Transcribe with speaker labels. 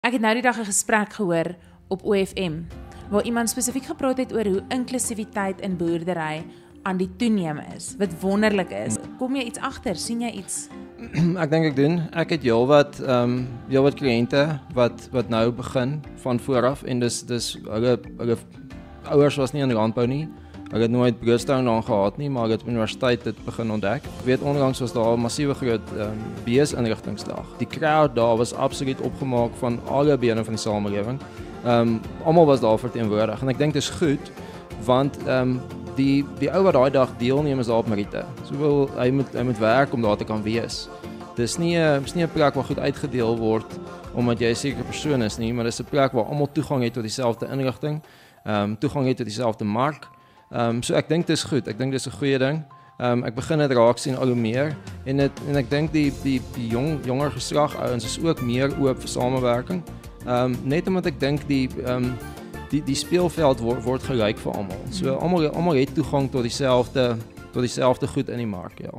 Speaker 1: Ek het nou die dag 'n gesprek gehoor op OFM, waar iemand spesifiek gepraat het oor hoe inklusiwiteit in boerdery aan die toeneem is, wat wonderlik is. Kom jy iets agter? Sien jy iets?
Speaker 2: Ek dink ek doen. Ek het heelwat kliënte wat nou begin van vooraf en dis hulle ouers was nie in landbou nie. Hulle het nooit broodstone aan gehad nie, maar hulle het op universiteit dit begin ontdek. Ek weet onlangs was daar 'n massiewe groot beesinrigtingsdag. Die crowd daar was absoluut opgemaak van alle bene van die samelewing. Almal was daar verteenwoordig en ek dink dit is goed want die ou wat daai dag deelneem is daar op Meriete. So hy moet werk om daar te kan wees. Dis nie 'n plek waar goed uitgedeel word omdat jy 'n sekere persoon is nie, maar dis 'n plek waar almal toegang het tot dieselfde inrigting, toegang het tot dieselfde mark. So ek dink dit is goed. Ek dink dis 'n goeie ding. Ek begin dit raak sien al hoe meer en ek dink die jonger geslag ouens is ook meer oop vir samewerking. Net omdat ek dink die speelveld word gelyk vir almal. So almal het toegang tot dieselfde goed in die mark, ja.